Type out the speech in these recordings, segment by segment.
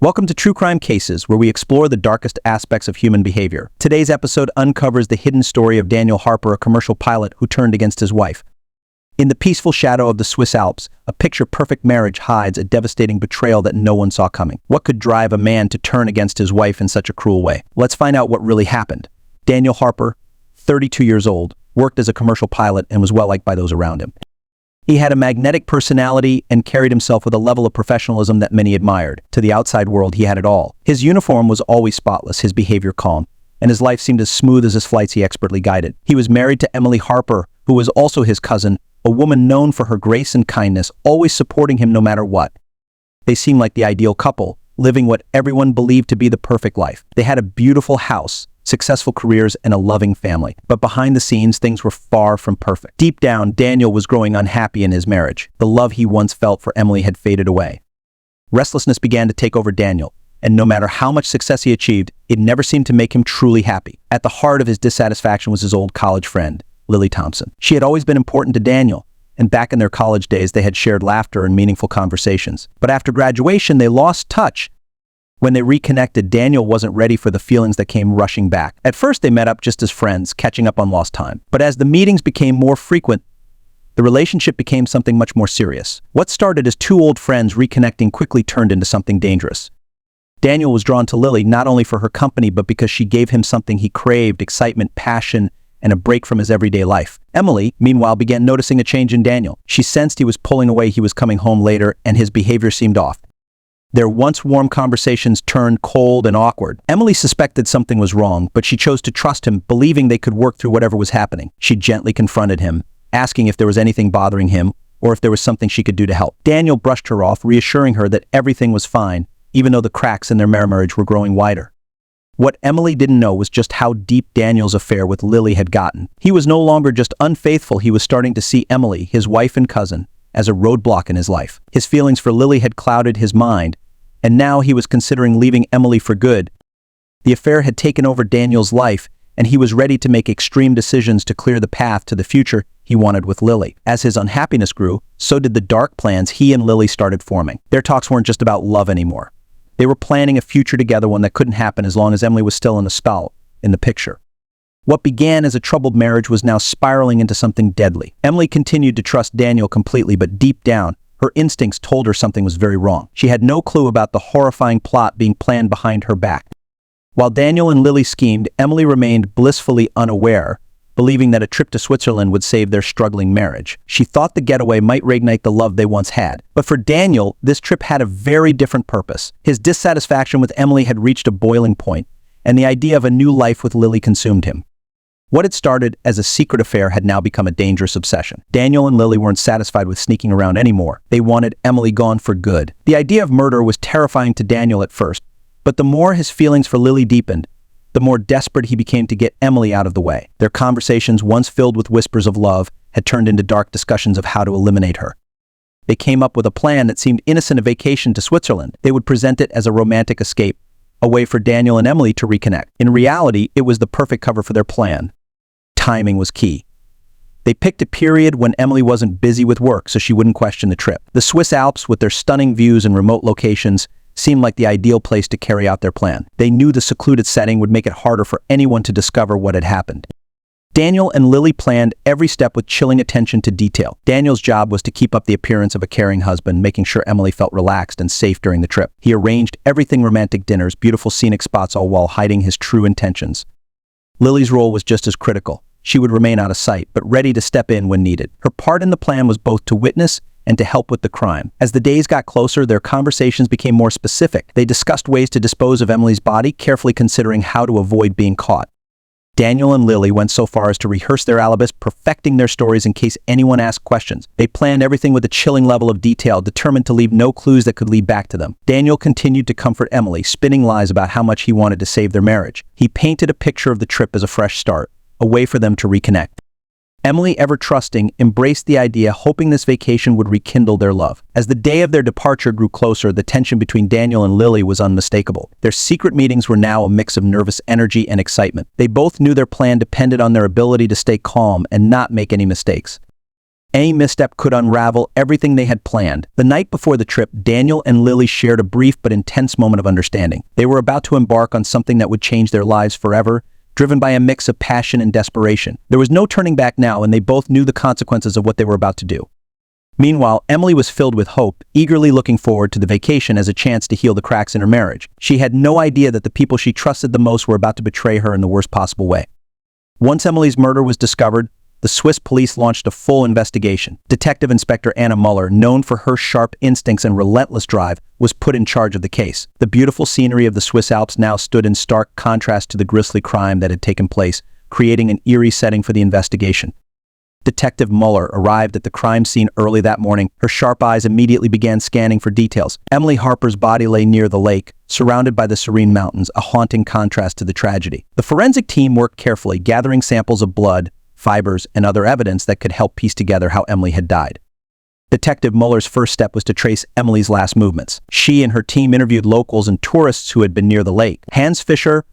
Welcome to True Crime Cases, where we explore the darkest aspects of human behavior. Today's episode uncovers the hidden story of Daniel Harper, a commercial pilot who turned against his wife. In the peaceful shadow of the Swiss Alps, a picture-perfect marriage hides a devastating betrayal that no one saw coming. What could drive a man to turn against his wife in such a cruel way? Let's find out what really happened. Daniel Harper, 32 years old, worked as a commercial pilot and was well-liked by those around him. He had a magnetic personality and carried himself with a level of professionalism that many admired. To the outside world, he had it all. His uniform was always spotless, his behavior calm, and his life seemed as smooth as his flights he expertly guided. He was married to Emily Harper, who was also his cousin, a woman known for her grace and kindness, always supporting him no matter what. They seemed like the ideal couple, living what everyone believed to be the perfect life. They had a beautiful house, successful careers, and a loving family. But behind the scenes, things were far from perfect. Deep down, Daniel was growing unhappy in his marriage. The love he once felt for Emily had faded away. Restlessness began to take over Daniel, and no matter how much success he achieved, it never seemed to make him truly happy. At the heart of his dissatisfaction was his old college friend, Lily Thompson. She had always been important to Daniel, and back in their college days, they had shared laughter and meaningful conversations. But after graduation, they lost touch. When they reconnected, Daniel wasn't ready for the feelings that came rushing back. At first, they met up just as friends, catching up on lost time. But as the meetings became more frequent, the relationship became something much more serious. What started as two old friends reconnecting quickly turned into something dangerous. Daniel was drawn to Lily not only for her company, but because she gave him something he craved: excitement, passion, and a break from his everyday life. Emily, meanwhile, began noticing a change in Daniel. She sensed he was pulling away, he was coming home later, and his behavior seemed off. Their once warm conversations turned cold and awkward. Emily suspected something was wrong, but she chose to trust him, believing they could work through whatever was happening. She gently confronted him, asking if there was anything bothering him or if there was something she could do to help. Daniel brushed her off, reassuring her that everything was fine, even though the cracks in their marriage were growing wider. What Emily didn't know was just how deep Daniel's affair with Lily had gotten. He was no longer just unfaithful, he was starting to see Emily, his wife and cousin, as a roadblock in his life. His feelings for Lily had clouded his mind, and now he was considering leaving Emily for good. The affair had taken over Daniel's life, and he was ready to make extreme decisions to clear the path to the future he wanted with Lily. As his unhappiness grew, so did the dark plans he and Lily started forming. Their talks weren't just about love anymore. They were planning a future together, one that couldn't happen as long as Emily was still in the picture. What began as a troubled marriage was now spiraling into something deadly. Emily continued to trust Daniel completely, but deep down, her instincts told her something was very wrong. She had no clue about the horrifying plot being planned behind her back. While Daniel and Lily schemed, Emily remained blissfully unaware, believing that a trip to Switzerland would save their struggling marriage. She thought the getaway might reignite the love they once had. But for Daniel, this trip had a very different purpose. His dissatisfaction with Emily had reached a boiling point, and the idea of a new life with Lily consumed him. What had started as a secret affair had now become a dangerous obsession. Daniel and Lily weren't satisfied with sneaking around anymore. They wanted Emily gone for good. The idea of murder was terrifying to Daniel at first, but the more his feelings for Lily deepened, the more desperate he became to get Emily out of the way. Their conversations, once filled with whispers of love, had turned into dark discussions of how to eliminate her. They came up with a plan that seemed innocent: a vacation to Switzerland. They would present it as a romantic escape, a way for Daniel and Emily to reconnect. In reality, it was the perfect cover for their plan. Timing was key. They picked a period when Emily wasn't busy with work, so she wouldn't question the trip. The Swiss Alps, with their stunning views and remote locations, seemed like the ideal place to carry out their plan. They knew the secluded setting would make it harder for anyone to discover what had happened. Daniel and Lily planned every step with chilling attention to detail. Daniel's job was to keep up the appearance of a caring husband, making sure Emily felt relaxed and safe during the trip. He arranged everything: romantic dinners, beautiful scenic spots, all while hiding his true intentions. Lily's role was just as critical. She would remain out of sight, but ready to step in when needed. Her part in the plan was both to witness and to help with the crime. As the days got closer, their conversations became more specific. They discussed ways to dispose of Emily's body, carefully considering how to avoid being caught. Daniel and Lily went so far as to rehearse their alibis, perfecting their stories in case anyone asked questions. They planned everything with a chilling level of detail, determined to leave no clues that could lead back to them. Daniel continued to comfort Emily, spinning lies about how much he wanted to save their marriage. He painted a picture of the trip as a fresh start, a way for them to reconnect. Emily, ever trusting, embraced the idea, hoping this vacation would rekindle their love. As the day of their departure grew closer, the tension between Daniel and Lily was unmistakable. Their secret meetings were now a mix of nervous energy and excitement. They both knew their plan depended on their ability to stay calm and not make any mistakes. Any misstep could unravel everything they had planned. The night before the trip, Daniel and Lily shared a brief but intense moment of understanding. They were about to embark on something that would change their lives forever, driven by a mix of passion and desperation. There was no turning back now, and they both knew the consequences of what they were about to do. Meanwhile, Emily was filled with hope, eagerly looking forward to the vacation as a chance to heal the cracks in her marriage. She had no idea that the people she trusted the most were about to betray her in the worst possible way. Once Emily's murder was discovered, the Swiss police launched a full investigation. Detective Inspector Anna Muller, known for her sharp instincts and relentless drive, was put in charge of the case. The beautiful scenery of the Swiss Alps now stood in stark contrast to the grisly crime that had taken place, creating an eerie setting for the investigation. Detective Muller arrived at the crime scene early that morning. Her sharp eyes immediately began scanning for details. Emily Harper's body lay near the lake, surrounded by the serene mountains, a haunting contrast to the tragedy. The forensic team worked carefully, gathering samples of blood, fibers, and other evidence that could help piece together how Emily had died. Detective Muller's first step was to trace Emily's last movements. She and her team interviewed locals and tourists who had been near the lake. Hans Fischer,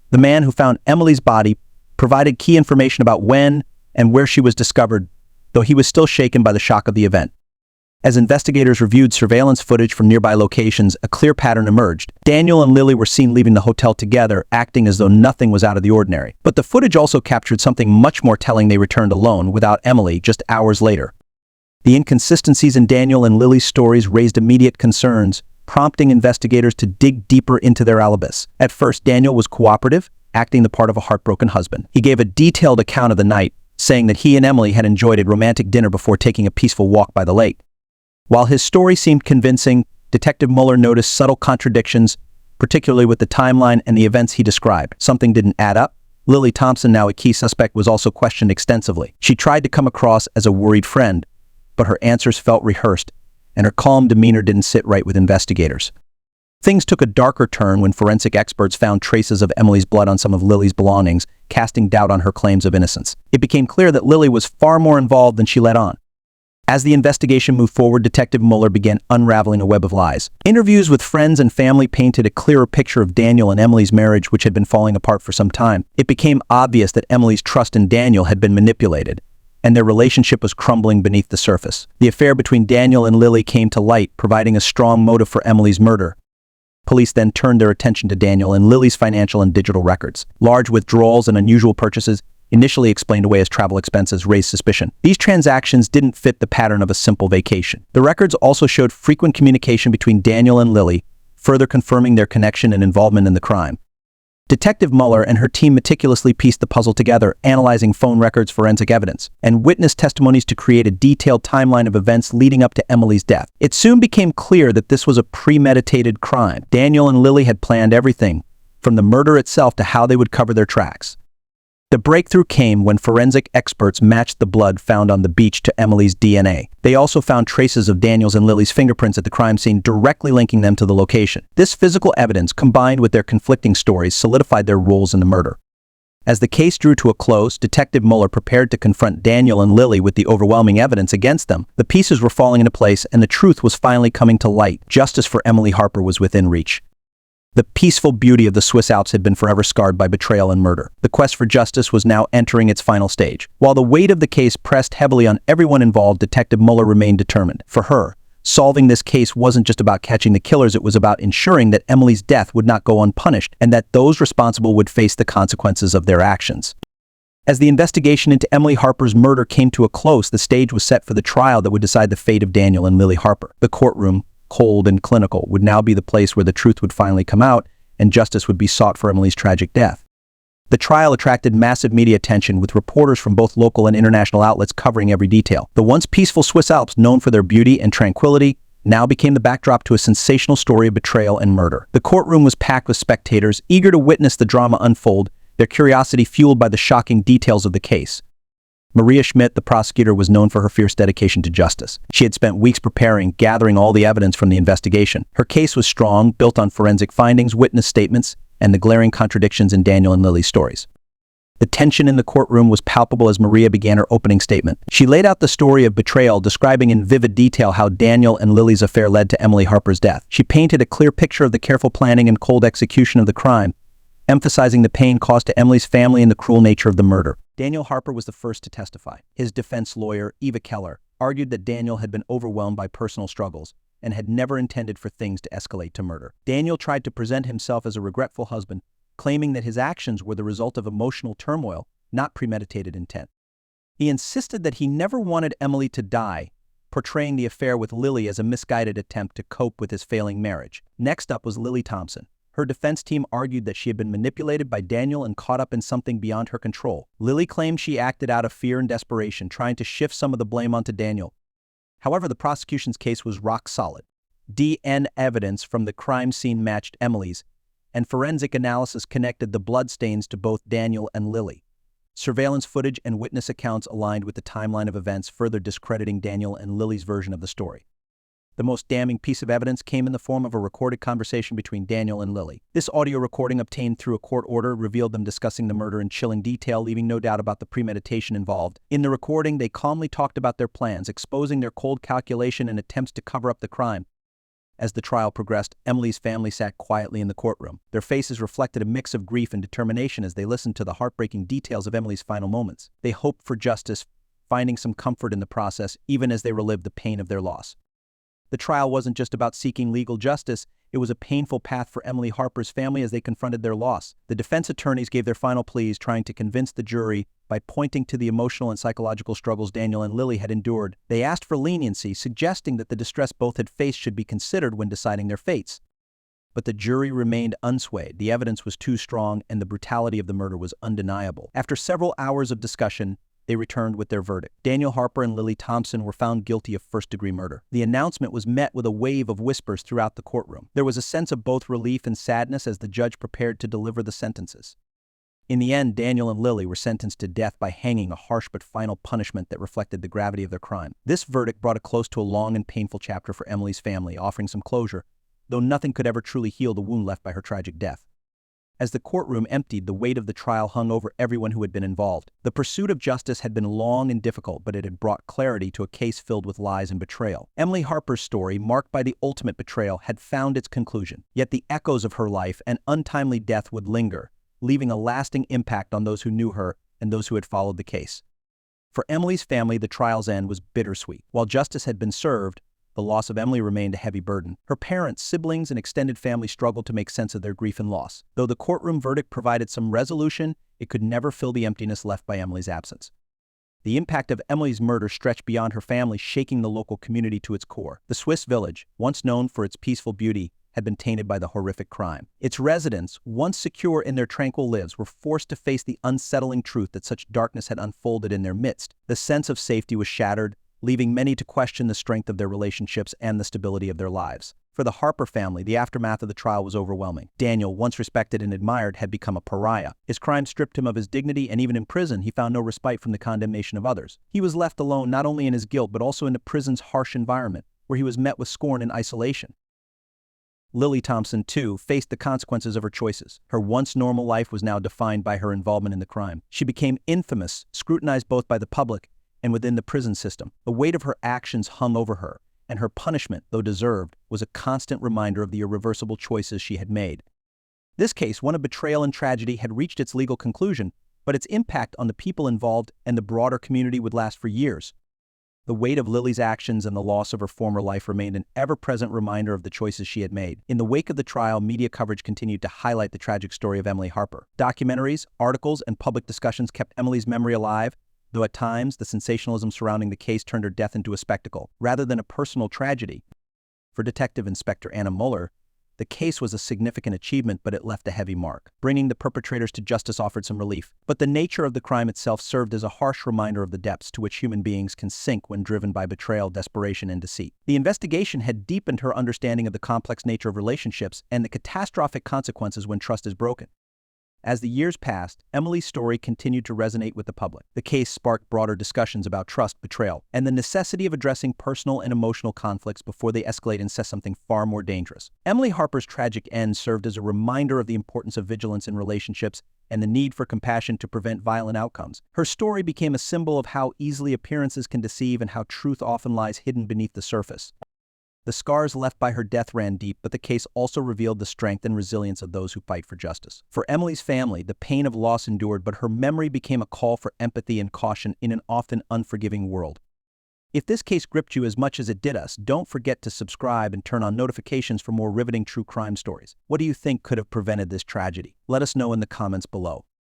the man who found Emily's body, provided key information about when and where she was discovered, though he was still shaken by the shock of the event. As investigators reviewed surveillance footage from nearby locations, a clear pattern emerged. Daniel and Lily were seen leaving the hotel together, acting as though nothing was out of the ordinary. But the footage also captured something much more telling. They returned alone, without Emily, just hours later. The inconsistencies in Daniel and Lily's stories raised immediate concerns, prompting investigators to dig deeper into their alibis. At first, Daniel was cooperative, acting the part of a heartbroken husband. He gave a detailed account of the night, saying that he and Emily had enjoyed a romantic dinner before taking a peaceful walk by the lake. While his story seemed convincing, Detective Muller noticed subtle contradictions, particularly with the timeline and the events he described. Something didn't add up. Lily Thompson, now a key suspect, was also questioned extensively. She tried to come across as a worried friend, but her answers felt rehearsed, and her calm demeanor didn't sit right with investigators. Things took a darker turn when forensic experts found traces of Emily's blood on some of Lily's belongings, casting doubt on her claims of innocence. It became clear that Lily was far more involved than she let on. As the investigation moved forward, Detective Muller began unraveling a web of lies. Interviews with friends and family painted a clearer picture of Daniel and Emily's marriage, which had been falling apart for some time. It became obvious that Emily's trust in Daniel had been manipulated, and their relationship was crumbling beneath the surface. The affair between Daniel and Lily came to light, providing a strong motive for Emily's murder. Police then turned their attention to Daniel and Lily's financial and digital records. Large withdrawals and unusual purchases, initially explained away as travel expenses, raised suspicion. These transactions didn't fit the pattern of a simple vacation. The records also showed frequent communication between Daniel and Lily, further confirming their connection and involvement in the crime. Detective Muller and her team meticulously pieced the puzzle together, analyzing phone records, forensic evidence, and witness testimonies to create a detailed timeline of events leading up to Emily's death. It soon became clear that this was a premeditated crime. Daniel and Lily had planned everything, from the murder itself to how they would cover their tracks. The breakthrough came when forensic experts matched the blood found on the beach to Emily's DNA. They also found traces of Daniel's and Lily's fingerprints at the crime scene, directly linking them to the location. This physical evidence, combined with their conflicting stories, solidified their roles in the murder. As the case drew to a close, Detective Muller prepared to confront Daniel and Lily with the overwhelming evidence against them. The pieces were falling into place, and the truth was finally coming to light. Justice for Emily Harper was within reach. The peaceful beauty of the Swiss Alps had been forever scarred by betrayal and murder. The quest for justice was now entering its final stage. While the weight of the case pressed heavily on everyone involved, Detective Muller remained determined. For her, solving this case wasn't just about catching the killers, it was about ensuring that Emily's death would not go unpunished and that those responsible would face the consequences of their actions. As the investigation into Emily Harper's murder came to a close, the stage was set for the trial that would decide the fate of Daniel and Lily Harper. The courtroom, cold and clinical, would now be the place where the truth would finally come out and justice would be sought for Emily's tragic death. The trial attracted massive media attention, with reporters from both local and international outlets covering every detail. The once peaceful Swiss Alps, known for their beauty and tranquility, now became the backdrop to a sensational story of betrayal and murder. The courtroom was packed with spectators, eager to witness the drama unfold, their curiosity fueled by the shocking details of the case. Maria Schmidt, the prosecutor, was known for her fierce dedication to justice. She had spent weeks preparing, gathering all the evidence from the investigation. Her case was strong, built on forensic findings, witness statements, and the glaring contradictions in Daniel and Lily's stories. The tension in the courtroom was palpable as Maria began her opening statement. She laid out the story of betrayal, describing in vivid detail how Daniel and Lily's affair led to Emily Harper's death. She painted a clear picture of the careful planning and cold execution of the crime, emphasizing the pain caused to Emily's family and the cruel nature of the murder. Daniel Harper was the first to testify. His defense lawyer, Eva Keller, argued that Daniel had been overwhelmed by personal struggles and had never intended for things to escalate to murder. Daniel tried to present himself as a regretful husband, claiming that his actions were the result of emotional turmoil, not premeditated intent. He insisted that he never wanted Emily to die, portraying the affair with Lily as a misguided attempt to cope with his failing marriage. Next up was Lily Thompson. Her defense team argued that she had been manipulated by Daniel and caught up in something beyond her control. Lily claimed she acted out of fear and desperation, trying to shift some of the blame onto Daniel. However, the prosecution's case was rock solid. DNA evidence from the crime scene matched Emily's, and forensic analysis connected the bloodstains to both Daniel and Lily. Surveillance footage and witness accounts aligned with the timeline of events, further discrediting Daniel and Lily's version of the story. The most damning piece of evidence came in the form of a recorded conversation between Daniel and Lily. This audio recording, obtained through a court order, revealed them discussing the murder in chilling detail, leaving no doubt about the premeditation involved. In the recording, they calmly talked about their plans, exposing their cold calculation and attempts to cover up the crime. As the trial progressed, Emily's family sat quietly in the courtroom. Their faces reflected a mix of grief and determination as they listened to the heartbreaking details of Emily's final moments. They hoped for justice, finding some comfort in the process, even as they relived the pain of their loss. The trial wasn't just about seeking legal justice, it was a painful path for Emily Harper's family as they confronted their loss. The defense attorneys gave their final pleas, trying to convince the jury by pointing to the emotional and psychological struggles Daniel and Lily had endured. They asked for leniency, suggesting that the distress both had faced should be considered when deciding their fates. But the jury remained unswayed. The evidence was too strong, and the brutality of the murder was undeniable. After several hours of discussion, they returned with their verdict. Daniel Harper and Lily Thompson were found guilty of first-degree murder. The announcement was met with a wave of whispers throughout the courtroom. There was a sense of both relief and sadness as the judge prepared to deliver the sentences. In the end, Daniel and Lily were sentenced to death by hanging, a harsh but final punishment that reflected the gravity of their crime. This verdict brought a close to a long and painful chapter for Emily's family, offering some closure, though nothing could ever truly heal the wound left by her tragic death. As the courtroom emptied, the weight of the trial hung over everyone who had been involved. The pursuit of justice had been long and difficult, but it had brought clarity to a case filled with lies and betrayal. Emily Harper's story, marked by the ultimate betrayal, had found its conclusion. Yet the echoes of her life and untimely death would linger, leaving a lasting impact on those who knew her and those who had followed the case. For Emily's family, the trial's end was bittersweet. While justice had been served, the loss of Emily remained a heavy burden. Her parents, siblings, and extended family struggled to make sense of their grief and loss. Though the courtroom verdict provided some resolution, it could never fill the emptiness left by Emily's absence. The impact of Emily's murder stretched beyond her family, shaking the local community to its core. The Swiss village, once known for its peaceful beauty, had been tainted by the horrific crime. Its residents, once secure in their tranquil lives, were forced to face the unsettling truth that such darkness had unfolded in their midst. The sense of safety was shattered, leaving many to question the strength of their relationships and the stability of their lives. For the Harper family, the aftermath of the trial was overwhelming. Daniel, once respected and admired, had become a pariah. His crime stripped him of his dignity, and even in prison, he found no respite from the condemnation of others. He was left alone not only in his guilt, but also in the prison's harsh environment, where he was met with scorn and isolation. Lily Thompson, too, faced the consequences of her choices. Her once normal life was now defined by her involvement in the crime. She became infamous, scrutinized both by the public and within the prison system. The weight of her actions hung over her, and her punishment, though deserved, was a constant reminder of the irreversible choices she had made. This case, one of betrayal and tragedy, had reached its legal conclusion, but its impact on the people involved and the broader community would last for years. The weight of Lily's actions and the loss of her former life remained an ever-present reminder of the choices she had made. In the wake of the trial, media coverage continued to highlight the tragic story of Emily Harper. Documentaries, articles, and public discussions kept Emily's memory alive, though at times the sensationalism surrounding the case turned her death into a spectacle, rather than a personal tragedy. For Detective Inspector Anna Muller, the case was a significant achievement, but it left a heavy mark. Bringing the perpetrators to justice offered some relief, but the nature of the crime itself served as a harsh reminder of the depths to which human beings can sink when driven by betrayal, desperation, and deceit. The investigation had deepened her understanding of the complex nature of relationships and the catastrophic consequences when trust is broken. As the years passed, Emily's story continued to resonate with the public. The case sparked broader discussions about trust, betrayal, and the necessity of addressing personal and emotional conflicts before they escalate into something far more dangerous. Emily Harper's tragic end served as a reminder of the importance of vigilance in relationships and the need for compassion to prevent violent outcomes. Her story became a symbol of how easily appearances can deceive and how truth often lies hidden beneath the surface. The scars left by her death ran deep, but the case also revealed the strength and resilience of those who fight for justice. For Emily's family, the pain of loss endured, but her memory became a call for empathy and caution in an often unforgiving world. If this case gripped you as much as it did us, don't forget to subscribe and turn on notifications for more riveting true crime stories. What do you think could have prevented this tragedy? Let us know in the comments below.